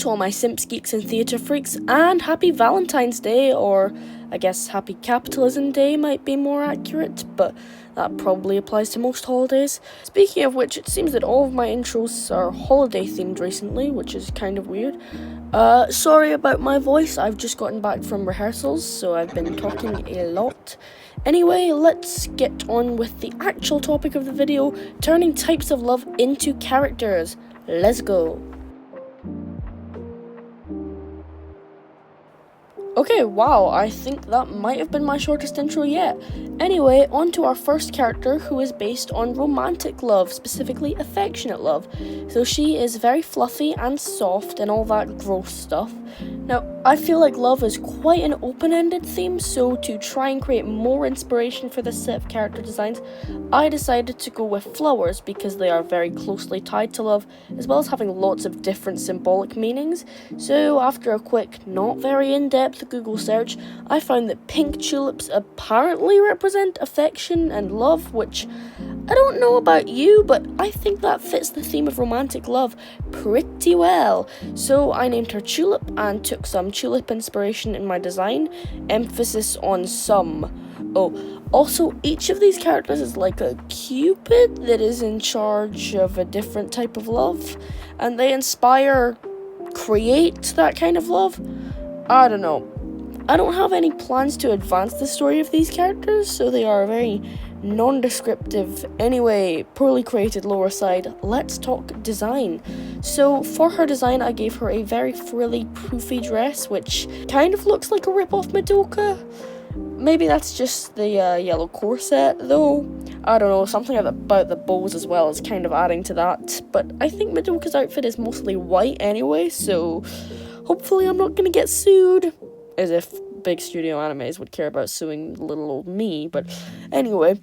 to all my simps, geeks, and theatre freaks, and happy Valentine's Day, or I guess happy Capitalism Day might be more accurate, but that probably applies to most holidays. Speaking of which, it seems that all of my intros are holiday themed recently, which is kind of weird. Sorry about my voice, I've just gotten back from rehearsals, so I've been talking a lot. Anyway, let's get on with the actual topic of the video, turning types of love into characters. Let's go. Okay, wow, I think that might have been my shortest intro yet. Anyway, on to our first character, who is based on romantic love, specifically affectionate love. So she is very fluffy and soft and all that gross stuff. Now, I feel like love is quite an open-ended theme, so to try and create more inspiration for this set of character designs, I decided to go with flowers because they are very closely tied to love, as well as having lots of different symbolic meanings. So after a quick, not very in-depth Google search, I found that pink tulips apparently represent affection and love, which I don't know about you, but I think that fits the theme of romantic love pretty well. So I named her Tulip and took some tulip inspiration in my design, emphasis on some. Oh, also each of these characters is like a cupid that is in charge of a different type of love, and they create that kind of love. I don't know. I don't have any plans to advance the story of these characters, so they are very non-descriptive. Anyway, poorly created lower side, let's talk design. So for her design, I gave her a very frilly, poofy dress, which kind of looks like a rip-off Madoka. Maybe that's just the yellow corset, though. I don't know, something about the bows as well is kind of adding to that. But I think Madoka's outfit is mostly white anyway, so hopefully I'm not gonna get sued. As if big studio animes would care about suing little old me, but anyway.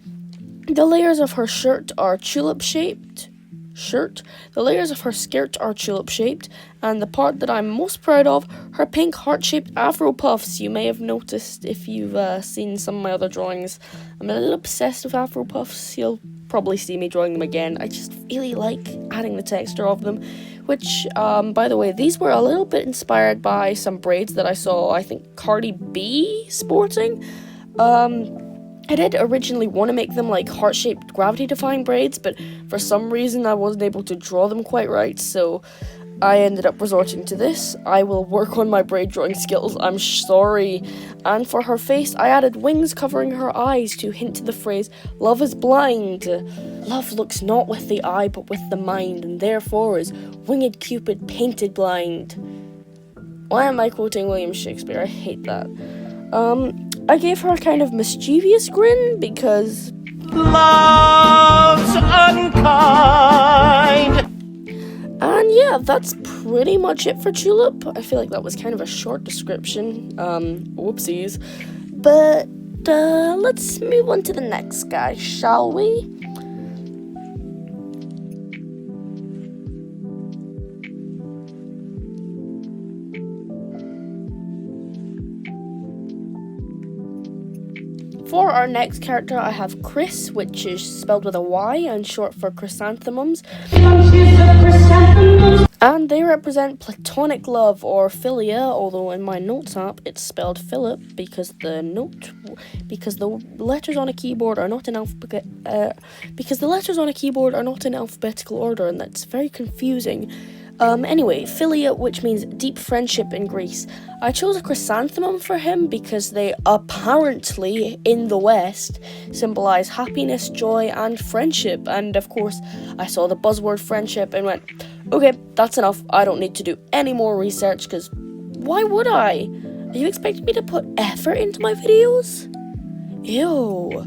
The layers of her shirt are tulip-shaped. The layers of her skirt are tulip-shaped, and the part that I'm most proud of, her pink heart-shaped afro puffs. You may have noticed if you've seen some of my other drawings. I'm a little obsessed with afro puffs. You'll probably see me drawing them again. I just really like adding the texture of them, which, by the way, these were a little bit inspired by some braids that I saw, I think, Cardi B sporting. I did originally want to make them like heart-shaped gravity-defying braids, but for some reason I wasn't able to draw them quite right, so I ended up resorting to this. I will work on my braid drawing skills, I'm sorry. And for her face, I added wings covering her eyes to hint to the phrase, "Love is blind." Love looks not with the eye, but with the mind, and therefore is winged Cupid painted blind. Why am I quoting William Shakespeare? I hate that. I gave her a kind of mischievous grin because love's unkind. And yeah, that's pretty much it for Tulip. I feel like that was kind of a short description. Whoopsies. But let's move on to the next guy, shall we? For our next character, I have Chris, which is spelled with a Y and short for chrysanthemums. And they represent platonic love or philia, although in my notes app it's spelled Philip because the letters on a keyboard are not in alphabetical order, and that's very confusing. Anyway, philia, which means deep friendship in Greece. I chose a chrysanthemum for him because they apparently, in the West, symbolize happiness, joy, and friendship. And of course, I saw the buzzword friendship and went, okay, that's enough. I don't need to do any more research, because why would I? Are you expecting me to put effort into my videos? Ew.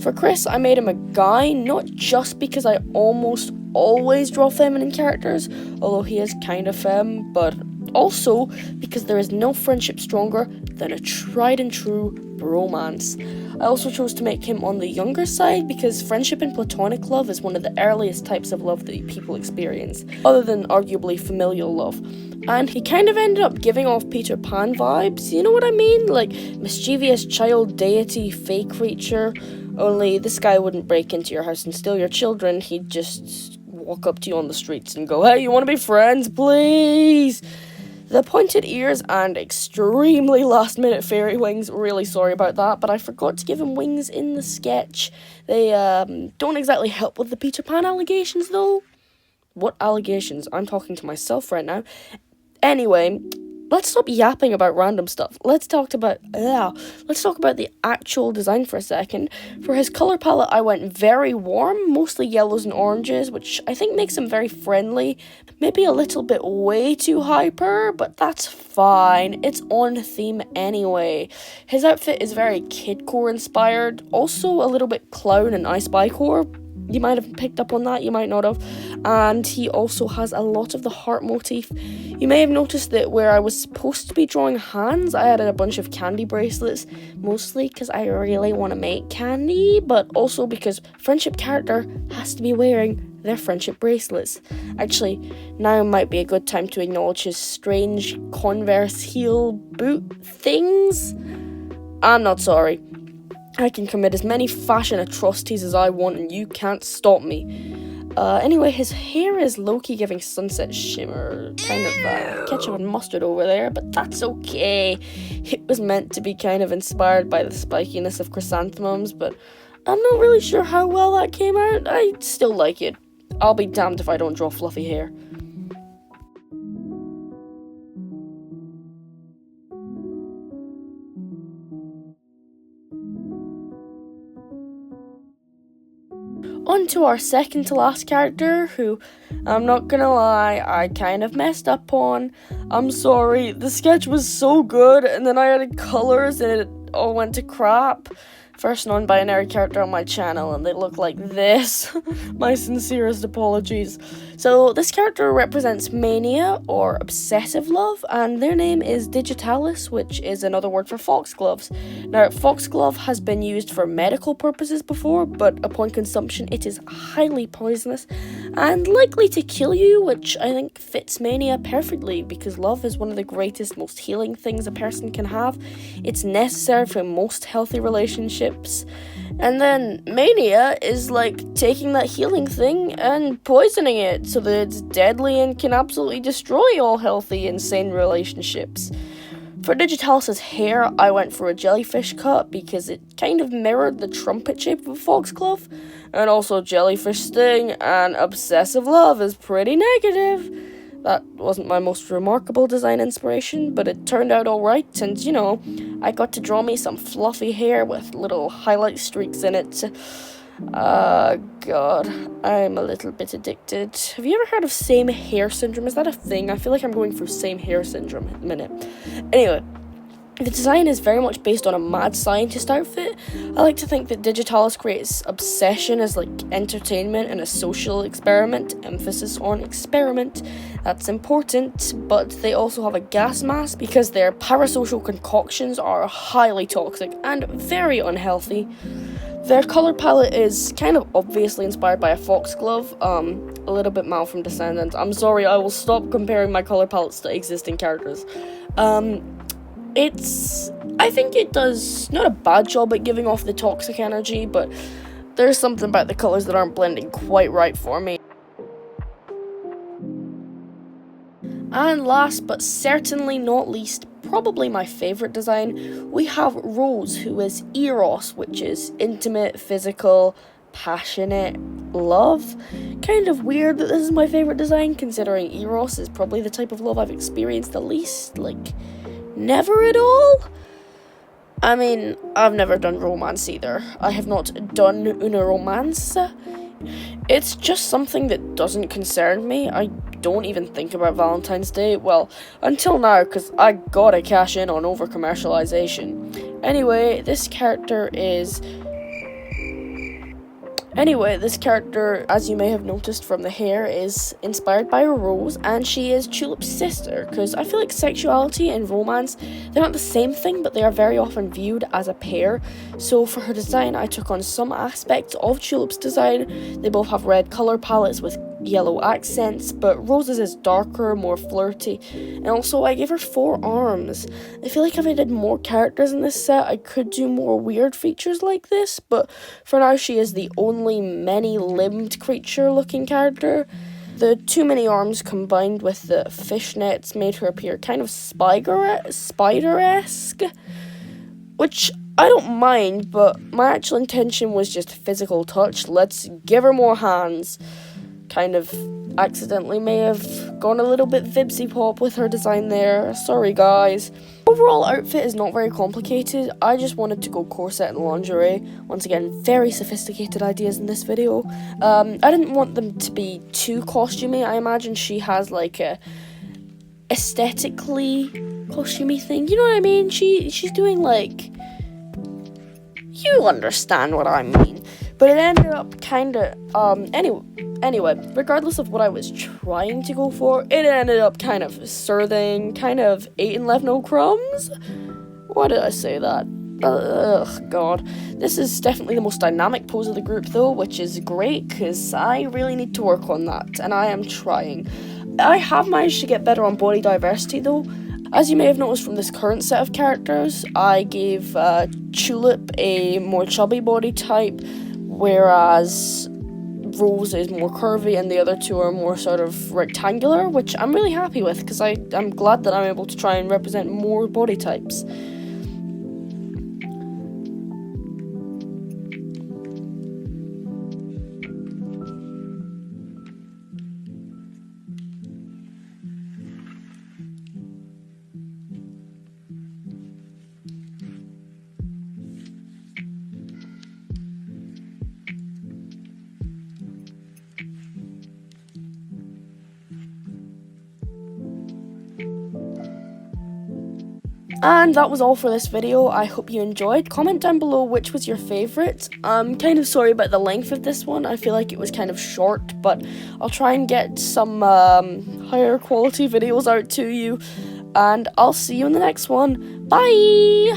For Chris, I made him a guy, not just because I almost always draw feminine characters, although he is kind of femme, but also because there is no friendship stronger than a tried and true bromance. I also chose to make him on the younger side because friendship and platonic love is one of the earliest types of love that people experience, other than arguably familial love. And he kind of ended up giving off Peter Pan vibes, you know what I mean? Like mischievous child deity, fake creature. Only this guy wouldn't break into your house and steal your children, he'd just walk up to you on the streets and go, "Hey, you want to be friends, please?" The pointed ears and extremely last minute fairy wings, really sorry about that, but I forgot to give him wings in the sketch. They don't exactly help with the Peter Pan allegations though. What allegations? I'm talking to myself right now. Anyway, let's stop yapping about random stuff. Let's talk about the actual design for a second. For his color palette, I went very warm, mostly yellows and oranges, which I think makes him very friendly. Maybe a little bit way too hyper, but that's fine. It's on theme anyway. His outfit is very kidcore inspired, also a little bit clown and I Spy core. You might have picked up on that, you might not have. And he also has a lot of the heart motif. You may have noticed that where I was supposed to be drawing hands, I added a bunch of candy bracelets, mostly because I really want to make candy, but also because friendship character has to be wearing their friendship bracelets. Actually, now might be a good time to acknowledge his strange Converse heel boot things. I'm not sorry. I can commit as many fashion atrocities as I want and you can't stop me. Anyway, his hair is low-key giving sunset shimmer, kind of ketchup and mustard over there, but that's okay. It was meant to be kind of inspired by the spikiness of chrysanthemums, but I'm not really sure how well that came out. I still like it. I'll be damned if I don't draw fluffy hair. On to our second to last character, who, I'm not gonna lie, I kind of messed up on. I'm sorry, the sketch was so good, and then I added colors and it all went to crap. First non-binary character on my channel, and they look like this. My sincerest apologies. So this character represents mania or obsessive love, and their name is digitalis, which is another word for foxgloves. Now, foxglove has been used for medical purposes before, but upon consumption it is highly poisonous and likely to kill you, which I think fits mania perfectly because love is one of the greatest, most healing things a person can have. It's necessary for most healthy relationships. And then mania is like taking that healing thing and poisoning it so that it's deadly and can absolutely destroy all healthy, insane relationships. For Digitalis' hair, I went for a jellyfish cut because it kind of mirrored the trumpet shape of a foxglove, and also jellyfish sting and obsessive love is pretty negative. That wasn't my most remarkable design inspiration, but it turned out alright, and I got to draw me some fluffy hair with little highlight streaks in it. God, I'm a little bit addicted. Have you ever heard of same hair syndrome? Is that a thing? I feel like I'm going through same hair syndrome at the minute. Anyway, the design is very much based on a mad scientist outfit. I like to think that Digitalis creates obsession as like entertainment and a social experiment, emphasis on experiment. That's important, but they also have a gas mask because their parasocial concoctions are highly toxic and very unhealthy. Their color palette is kind of obviously inspired by a foxglove, a little bit Mal from Descendants. I'm sorry, I will stop comparing my color palettes to existing characters. I think it does not a bad job at giving off the toxic energy, but there's something about the colors that aren't blending quite right for me. And last but certainly not least, probably my favourite design, we have Rose, who is Eros, which is intimate, physical, passionate love. Kind of weird that this is my favourite design, considering Eros is probably the type of love I've experienced the least, never at all. I mean, I've never done romance either. I have not done una romance. It's just something that doesn't concern me. I don't even think about Valentine's Day. Well, until now, because I gotta cash in on over-commercialization. Anyway, this character, as you may have noticed from the hair, is inspired by a rose, and she is Tulip's sister, because I feel like sexuality and romance, they're not the same thing, but they are very often viewed as a pair. So for her design, I took on some aspects of Tulip's design. They both have red color palettes with yellow accents, but Rose's is darker, more flirty, and also I gave her 4 arms. I feel like if I did more characters in this set, I could do more weird features like this, but for now she is the only many-limbed creature looking character. The too many arms combined with the fishnets made her appear kind of spider-esque, which I don't mind, but my actual intention was just physical touch. Let's give her more hands. Kind of accidentally may have gone a little bit Vibsy Pop with her design there. Sorry, guys. Overall outfit is not very complicated. I just wanted to go corset and lingerie. Once again, very sophisticated ideas in this video. I didn't want them to be too costumey. I imagine she has like a aesthetically costumey thing. You know what I mean? She's doing like... You understand what I mean. But it ended up kind of... Anyway, regardless of what I was trying to go for, it ended up kind of serving, kind of 8 and left no crumbs? Why did I say that? Ugh, God. This is definitely the most dynamic pose of the group, though, which is great, because I really need to work on that, and I am trying. I have managed to get better on body diversity, though. As you may have noticed from this current set of characters, I gave Tulip a more chubby body type, whereas Rose is more curvy and the other two are more sort of rectangular, which I'm really happy with because I'm glad that I'm able to try and represent more body types. And that was all for this video. I hope you enjoyed. Comment down below which was your favourite. I'm kind of sorry about the length of this one. I feel like it was kind of short, but I'll try and get some higher quality videos out to you. And I'll see you in the next one. Bye!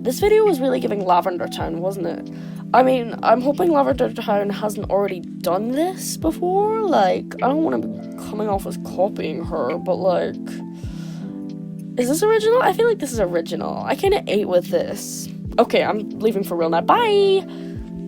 This video was really giving Lavender Town, wasn't it? I mean, I'm hoping Lavender Town hasn't already done this before. Like, I don't want to be coming off as copying her, but like... Is this original? I feel like this is original. I kind of ate with this. Okay, I'm leaving for real now. Bye!